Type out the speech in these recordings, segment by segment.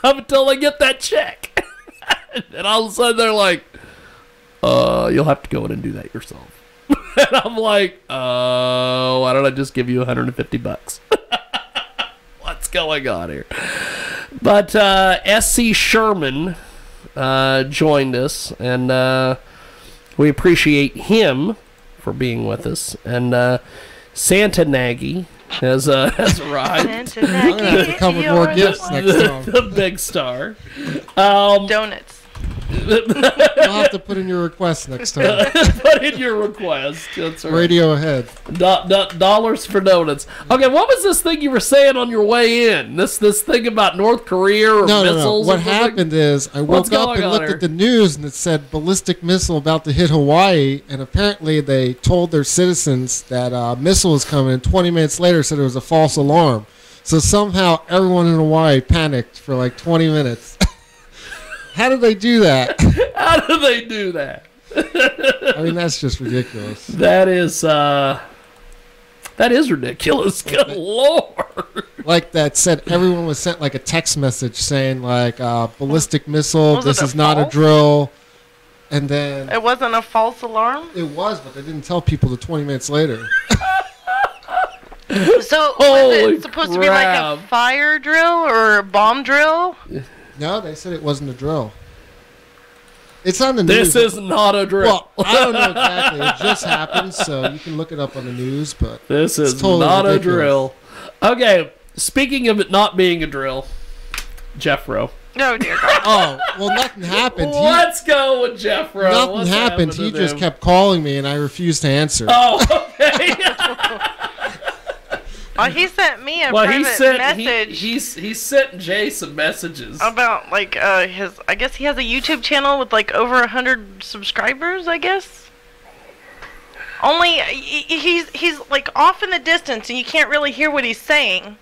until they get that check. And all of a sudden they're like, you'll have to go in and do that yourself. And I'm like, why don't I just give you $150? What's going on here? But S.C. Sherman joined us, and we appreciate him for being with us. And Santa Nagy has arrived. Santa Nagy, I'm going to have to come with more gifts next time. The big star. Donuts. You'll have to put in your request next time. Put in your request. That's right. Radio ahead. Dollars for donuts. Okay, what was this thing you were saying on your way in? This thing about North Korea or missiles? No. What happened is I woke up and looked at the news and it said ballistic missile about to hit Hawaii, and apparently they told their citizens that a missile was coming, and 20 minutes later said it was a false alarm. So somehow everyone in Hawaii panicked for like 20 minutes. How did they do that? How do they do that? I mean, that's just ridiculous. That is ridiculous. Good Lord. Like that said, everyone was sent like a text message saying like ballistic missile, this is not a drill. And then It wasn't a false alarm? it was, but they didn't tell people the 20 minutes later. So Holy was it supposed to be like a crap. fire drill or a bomb drill? No, they said it wasn't a drill. It's on the news. This is not a drill. Well, I don't know exactly. It just happened, so you can look it up on the news. But This is totally not ridiculous. a drill. Okay, speaking of it not being a drill, Jeffro. No, dear God. Oh, well, nothing happened. Let's go with Jeffro. Nothing What's happened. happening He to just him? kept calling me, and I refused to answer. Oh, okay. Well, he sent me a Well, private message he sent Jay some messages. about like his. I guess he has a YouTube channel with like over 100 subscribers. I guess. Only he's like off in the distance, and you can't really hear what he's saying,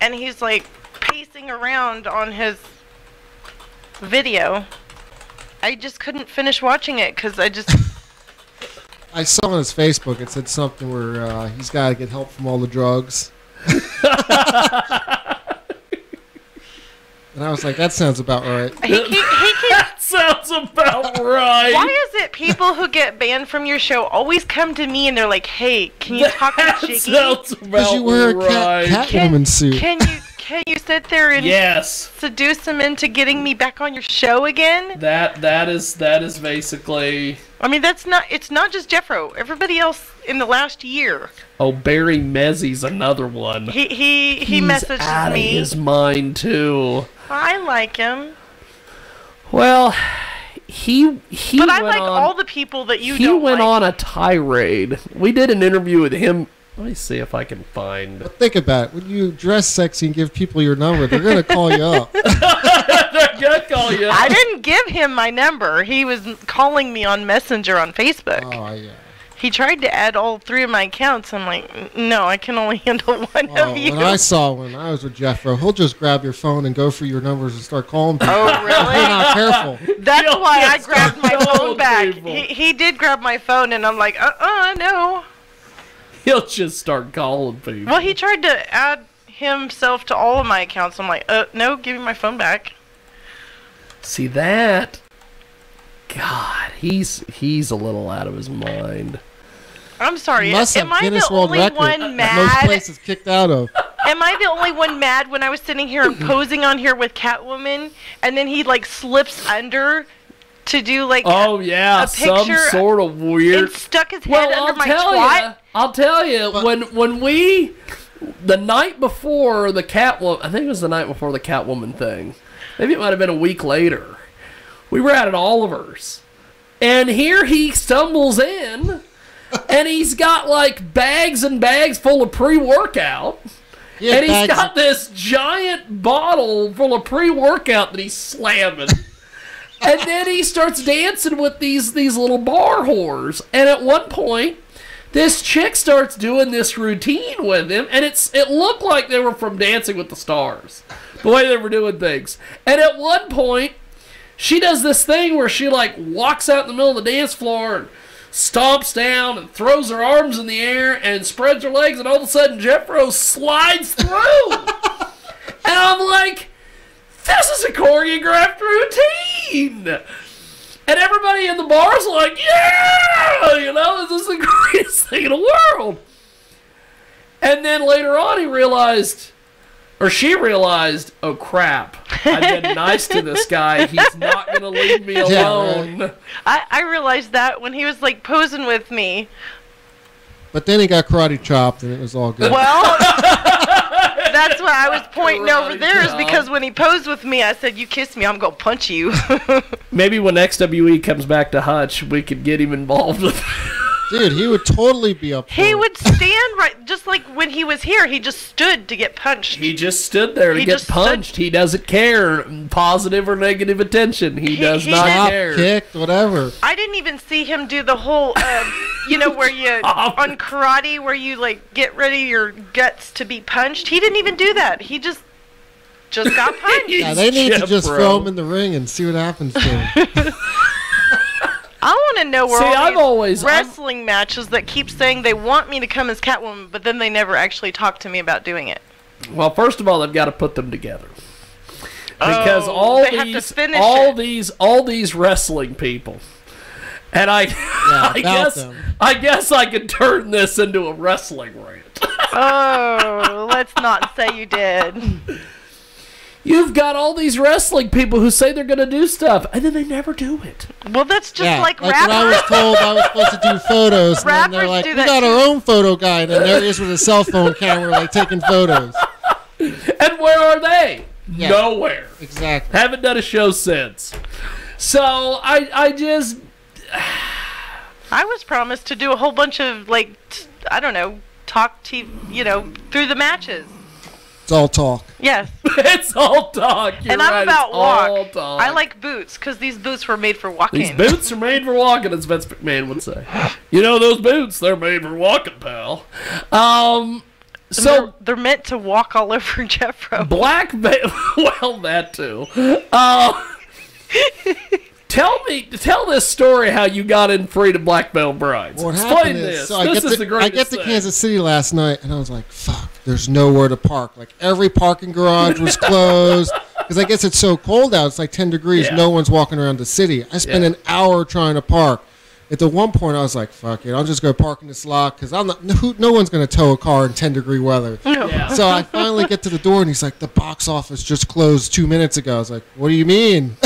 and he's like pacing around on his video. I just couldn't finish watching it because I just. I saw on his Facebook it said something where he's got to get help from all the drugs. And I was like, that sounds about right. That sounds about right. Why is it people who get banned from your show always come to me and they're like, "Hey, can you talk to That Jiggy? sounds Because about you wear a right. Catwoman suit. Can you sit there and Yes. seduce him into getting me back on your show again?" That is basically. I mean, it's not just Jeffro. Everybody else in the last year. Oh, Barry Mezzi's another one. He He's messages out me. of his mind too. I like him. Well, he But I went like on, all the people that you he don't went like. on a tirade. We did an interview with him. Let me see if I can find. But think about it. When you dress sexy and give people your number, they're going to call you up. They're gonna call you. I didn't give him my number. He was calling me on Messenger on Facebook. Oh, yeah. He tried to add all 3 of my accounts. I'm like, no, I can only handle one Oh, of you. when I was with Jeffro, he'll just grab your phone and go for your numbers and start calling people. Oh, If you're really? not careful. That's You'll why I just grabbed my start phone calling back. people. He did grab my phone, and I'm like, no. He'll just start calling people. Well, he tried to add himself to all of my accounts. I'm like, no, give me my phone back. See that? God, he's a little out of his mind. I'm sorry. Must have Am I Guinness the World only Record one that most mad? places kicked out of. Am I the only one mad when I was sitting here and posing on here with Catwoman, and then he like slips under to do like Oh yeah, a some picture sort of weird. and stuck his head under my tell twat? I'll tell you. When we, the night before the Catwoman, I think it was the night before the Catwoman thing. Maybe it might have been a week later. We were out at Oliver's, and here he stumbles in, and he's got like bags and bags full of pre-workout. Yeah, And he's bags- got this giant bottle full of pre-workout that he's slamming. And then he starts dancing with these little bar whores. And at one point, this chick starts doing this routine with him, and it looked like they were from Dancing with the Stars, the way they were doing things. And at one point, she does this thing where she like walks out in the middle of the dance floor and stomps down and throws her arms in the air and spreads her legs, and all of a sudden Jeffro slides through. And I'm like, this is a choreographed routine. And everybody in the bar's like, yeah, you know, this is the greatest thing in the world. And then later on he realized, or she realized, oh crap, I've been nice to this guy. He's not going to leave me alone. Yeah, right. I realized that when he was like posing with me. But then he got karate chopped and it was all good. Well, that's why I was pointing Karate over there, is chop. because when he posed with me, I said, you kiss me, I'm going to punch you. Maybe when XWE comes back to Hutch, we could get him involved with Dude, he would totally be up for He it. would stand right, just like when he was here, he just stood to get punched. He just stood there to get punched. He doesn't care, positive or negative attention. He does not Chop, care. kicked, whatever. I didn't even see him do the whole, you know, where you, on karate, where you, like, get ready your guts to be punched. He didn't even do that. He just got punched. Yeah, they need to just Jeffro. throw him in the ring and see what happens to him. I want to know where I've always wrestling matches that keep saying they want me to come as Catwoman, but then they never actually talk to me about doing it. Well, first of all, they've got to put them together. Because all these wrestling people, and I guess I could turn this into a wrestling rant. Oh, let's not say you did. You've got all these wrestling people who say they're going to do stuff, and then they never do it. Well, that's just like when rappers. I was told I was supposed to do photos, and then they're Rappers like, do we that got too. our own photo guy, and then there he is with a cell phone camera, like, taking photos. And where are they? Yeah. Nowhere. Exactly. Haven't done a show since. So I just... I was promised to do a whole bunch of, like, I don't know, talk to, you know, through the matches. It's all talk. Yes. It's all talk. You're And I'm right, about it's all walk. talk. I like boots, because these boots were made for walking. These boots are made for walking, as Vince McMahon would say. You know those boots, they're made for walking, pal. So they're meant to walk all over Jeffro. Black Veil, well, that too. Tell this story how you got in free to Black Veil Brides. What Explain happened this. is, so This is the I greatest get to thing. Kansas City last night, and I was like, fuck, there's nowhere to park. Like, every parking garage was closed, because I guess it's so cold out. It's like 10 degrees. Yeah. No one's walking around the city. I spent an hour trying to park. At the one point, I was like, fuck it, I'll just go park in this lot, because no one's going to tow a car in 10-degree weather. No. Yeah. So I finally get to the door, and he's like, the box office just closed 2 minutes ago. I was like, what do you mean?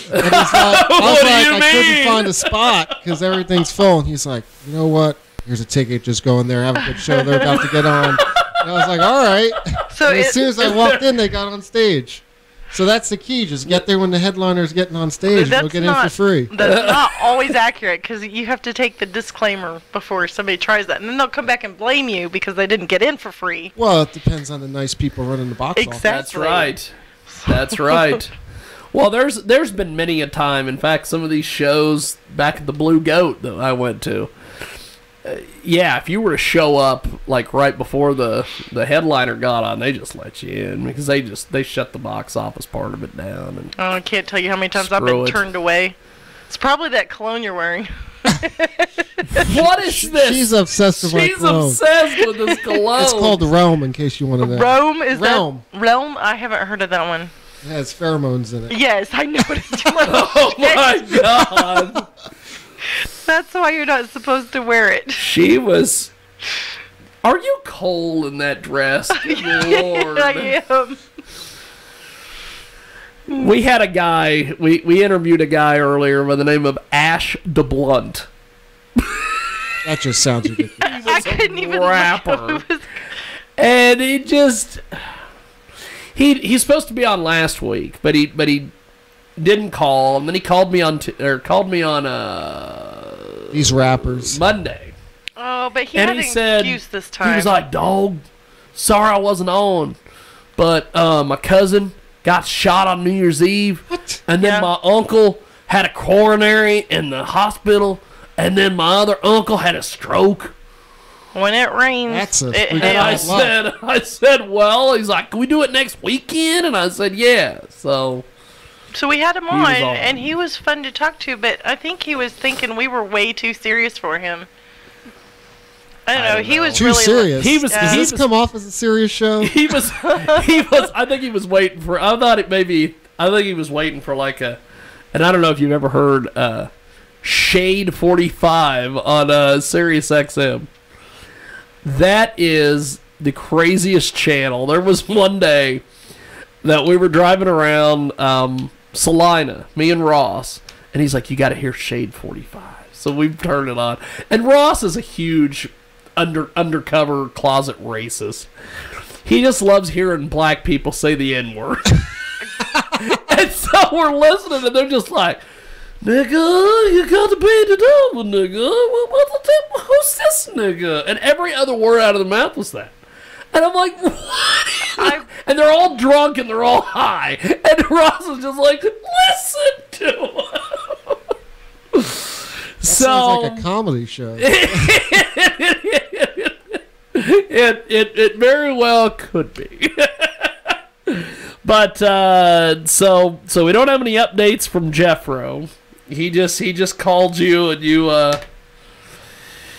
And he's like, I couldn't find a spot because everything's full. And he's like, you know what? Here's a ticket. Just go in there, have a good show. They're about to get on. And I was like, all right. So And as soon as I walked in, they got on stage. So that's the key. Just get there when the headliner's getting on stage. And you'll get in for free. That's not always accurate, because you have to take the disclaimer before somebody tries that. And then they'll come back and blame you because they didn't get in for free. Well, it depends on the nice people running the box Exactly. That's right. That's right. Well, there's been many a time. In fact, some of these shows back at the Blue Goat that I went to, yeah, if you were to show up like right before the headliner got on, they just let you in because they shut the box office part of it down. And Oh, I can't tell you how many times I've been turned away. It's probably that cologne you're wearing. what is this? She's obsessed with my She's cologne. obsessed with this cologne. It's called Realm, in case you wanted to know. Rome is Realm. that Realm? I haven't heard of that one. It has pheromones in it. Yes, I know what it's doing. Oh my God! That's why you're not supposed to wear it. She was. Are you Cole in that dress? Good Lord. I am. We had a guy. We interviewed a guy earlier by the name of Ash DeBlunt. That just sounds ridiculous. I couldn't even rapper. And he just he's supposed to be on last week, but he didn't call, and then he called me on These rappers. Monday. Oh, but he And had he an said, excuse this time. He was like, "Dog, sorry I wasn't on, but my cousin got shot on New Year's Eve, and then my uncle had a coronary in the hospital, and then my other uncle had a stroke." When it rains, That's a it freaking hails. I said, well, he's like, can we do it next weekend? And I said, yeah. So we had him He was on, on. and he was fun to talk to, but I think he was thinking we were way too serious for him. I don't know. He was Too really serious. He was- Does he this was- come off as a serious show? he was, I think he was waiting for, I thought it maybe, I think he was waiting for like a, and I don't know if you've ever heard Shade 45 on Sirius XM. That is the craziest channel. There was one day that we were driving around Salina, me and Ross, and he's like, you got to hear Shade 45. So we've turned it on. And Ross is a huge undercover closet racist. He just loves hearing black people say the N-word. And so we're listening, and they're just like, nigga, you got to be the devil, nigga. Who's this nigga? And every other word out of the mouth was that. And I'm like, what? And they're all drunk and they're all high. And Ross is just like, listen to him. That sounds like a comedy show. It very well could be. But so we don't have any updates from Jeffro. He just called you and you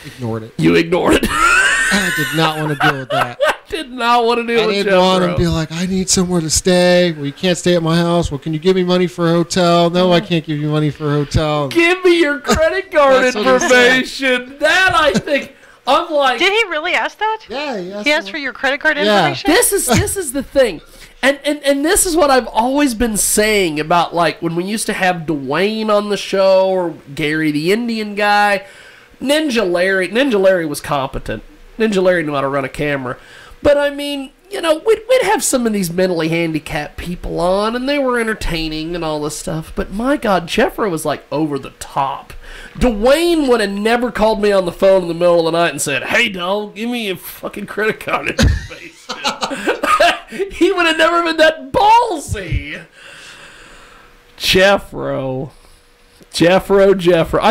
ignored it. You ignored it. I did not want to deal with that. I did not want to deal with Jeffro. I didn't want him to be like, I need somewhere to stay. Well, you can't stay at my house. Well, can you give me money for a hotel? No, I can't give you money for a hotel. Give me your credit card information. That I think. I'm like. Did he really ask that? Yeah, he asked for your credit card information. This is the thing. And this is what I've always been saying about, like, when we used to have Dwayne on the show or Gary the Indian guy. Ninja Larry was competent. Ninja Larry knew how to run a camera. But, I mean, you know, we'd have some of these mentally handicapped people on, and they were entertaining and all this stuff. But, my God, Jeffro was, like, over the top. Dwayne would have never called me on the phone in the middle of the night and said, hey, dog, give me your fucking credit card information. He would have never been that ballsy. Jeffro. I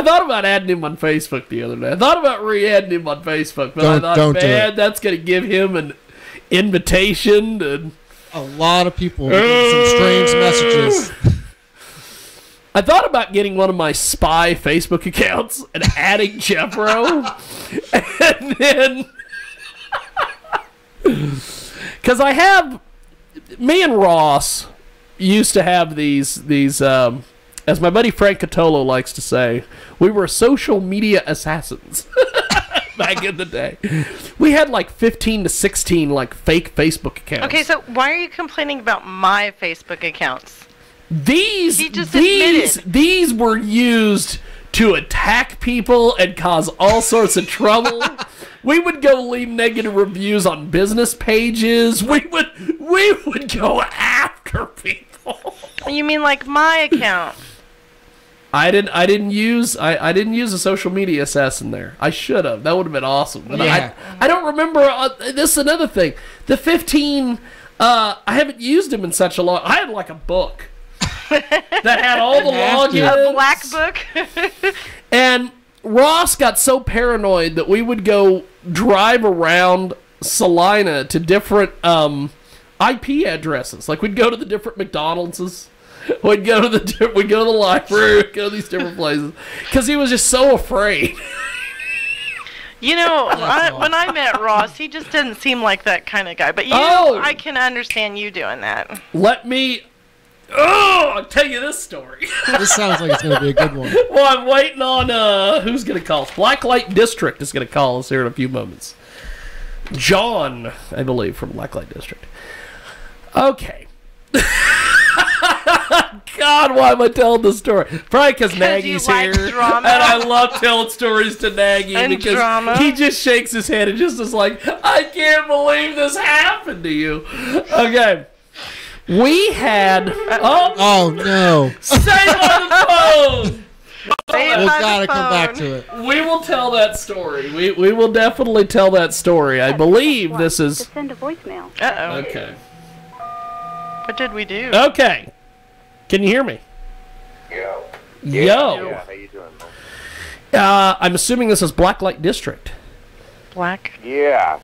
thought about adding him on Facebook the other day. I thought about re-adding him on Facebook, but I thought, man, that's going to give him an invitation. And a lot of people get some strange messages. I thought about getting one of my spy Facebook accounts and adding Jeffro. And then... Because me and Ross used to have these as my buddy Frank Catolo likes to say, we were social media assassins back in the day. We had like 15 to 16 like fake Facebook accounts. Okay, so why are you complaining about my Facebook accounts? These were used to attack people and cause all sorts of trouble. We would go leave negative reviews on business pages. We would go after people. You mean like my account? I didn't use a social media assassin there. I should have. That would have been awesome. But yeah. I don't remember. This is another thing. The 15. I haven't used them in such a long. I had like a book that had all the logins. A black book. And Ross got so paranoid that we would go drive around Salina to different IP addresses. Like we'd go to the different McDonald's. We'd go to the library. We'd go to these different places because he was just so afraid. You know, when I met Ross, he just didn't seem like that kind of guy. But I can understand you doing that. I'll tell you this story. This sounds like it's going to be a good one. Well, I'm waiting on who's going to call us. Blacklight District is going to call us here in a few moments. John, I believe, from Blacklight District. Okay. God, why am I telling this story? Probably because Nagy's here, drama. and I love telling stories to Nagy and because drama. He just shakes his head and just is like, I can't believe this happened to you. Okay. We had... Oh, no. Stay on the phone! We've got to come back to it. We will tell that story. We will definitely tell that story. I believe this is... To send a voicemail. Uh-oh. Okay. What did we do? Okay. Can you hear me? Yo. Yeah, how you doing, man? I'm assuming this is Blacklight District. Black? Yeah.